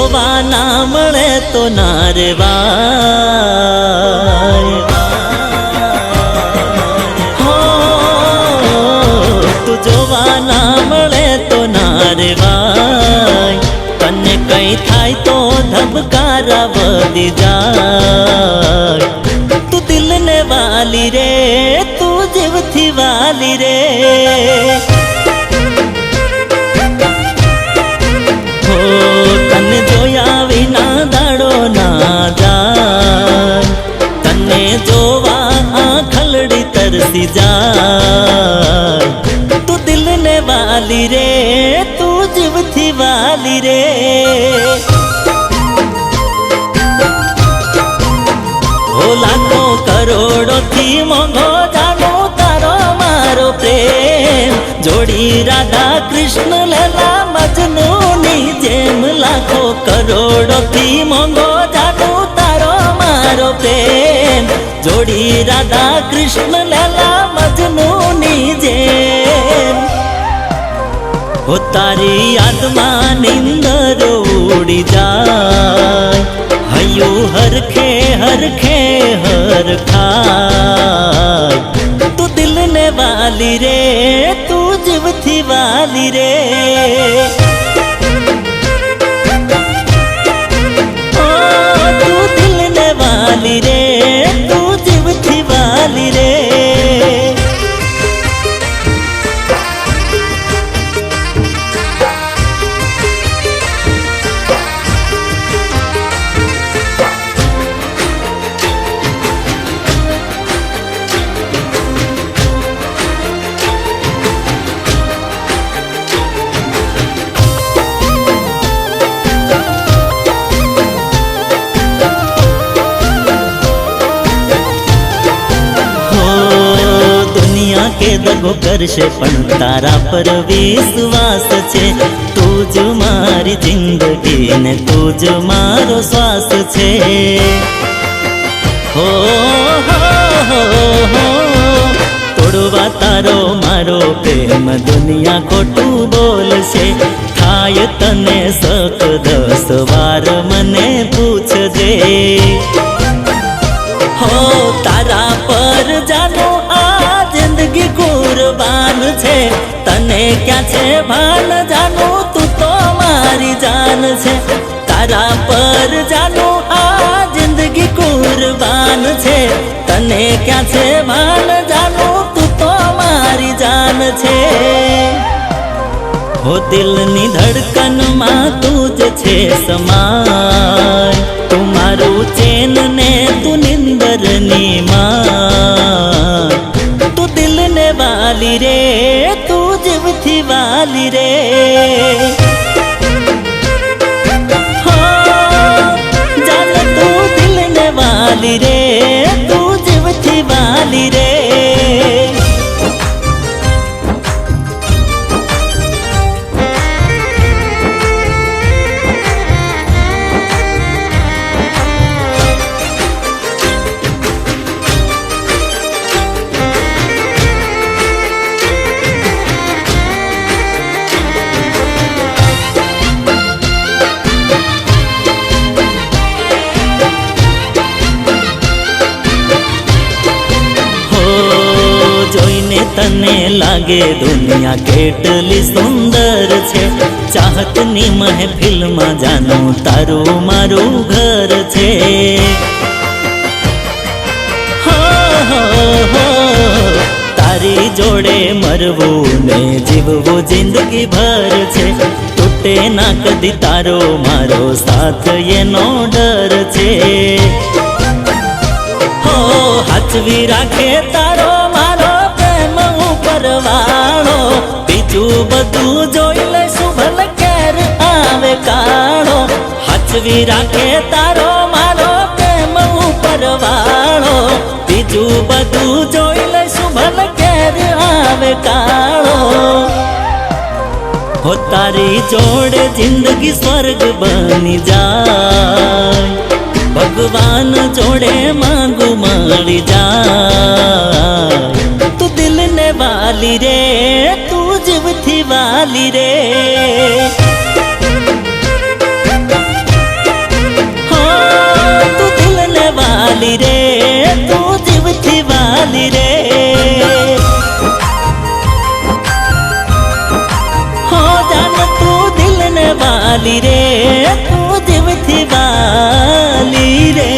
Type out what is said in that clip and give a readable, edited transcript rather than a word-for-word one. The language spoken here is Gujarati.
જોવા ના મળે તો ના રેવાય, હો તું જોવા ના મળે તો ના રેવાય, તને કઈ થાય તો ધબકારા વધી જાય, તું દિલ ને વાલી રે, તું જીવથી વાલી રે, હો તને જોયા વિના દાડો ના જાય, તને જોવા આંખલડી તરસી જાય, તું દિલ ને વાલી રે, તું જીવથી વાલી રે, હો લાખો કરોડો થી મોંઘો જાનો તારો મારો પ્રેમ, જોડી રાધા કૃષ્ણ લેલા મજનુ ની જેમ, લાખો કરોડો થી મોંઘો જાનો તારો મારો પ્રેમ, જોડી રાધા કૃષ્ણ લેલા મજનુ ની જેમ, હો તારી યાદમાં નિંદર ઉડી જાય, હૈયું હરખે હરખે હરખાય, તું દિલ ને વાલી રે, તું જીવથી વાલી રે, ઓ તું દિલ ને વાલી રે, તું જીવથી વાલી રે, કે દગો કરશે પણ તારા પર વિશ્વાસ છે, તું જ મારી જિંદગી ને તું જ મારો શ્વાસ છે, હો તોડવા તારો મારો પ્રેમ દુનિયા ખોટું બોલશે, થાય તને શક 10 વાર મને પૂછજે, હો તારા પર જાનો જિંદગી કુરબાન છે, તને ક્યાં છે ભાન જાનું, તું તો મારી જાન છે, તારા પર જાનું આ જિંદગી કુરબાન છે, તને ક્યાં છે ભાન જાનું, તું તો મારી જાન છે, હો દિલની ધડકનમાં તું જ છે સમાય, તું મારું ચેન ને તું નિંદરની માં, દિલ ને વાલી રે, તું જીવથી વાલી રે, હો જાન તું દિલ ને વાલી રે, તું જીવથી વાલી રે, તને લાગે દુનિયા કેટલી સુંદર છે, ચાહતની મહેફિલમાં જાનું તારું મારું ઘર છે, હો તારી જોડે મરવું ને જીવવું જિંદગી ભર છે, તૂટે ના કદી તારો મારો સાથ એનો ડર છે, હો હાચવી રાખે તારો મારો પરવાળો, બીજું બધું જોઈ લઈશું ભલે કેર આવે કાળો, હાચવી રાખે તારો મારો પ્રેમ ઉપરવાળો, બીજું બધું જોઈ લઈશું ભલે કેર આવે કાળો, હો તારી જોડે જિંદગી સ્વર્ગ બની જાય, ભગવાન જોડે માંગુ મળી જાય, તું દિલ ને વાલી રે, તું જીવથી વાલી રે, વાલી રે તું જીવથી વાલી રે હો જાન તું દિલ ને વાલી રે તું જીવથી વાલી રે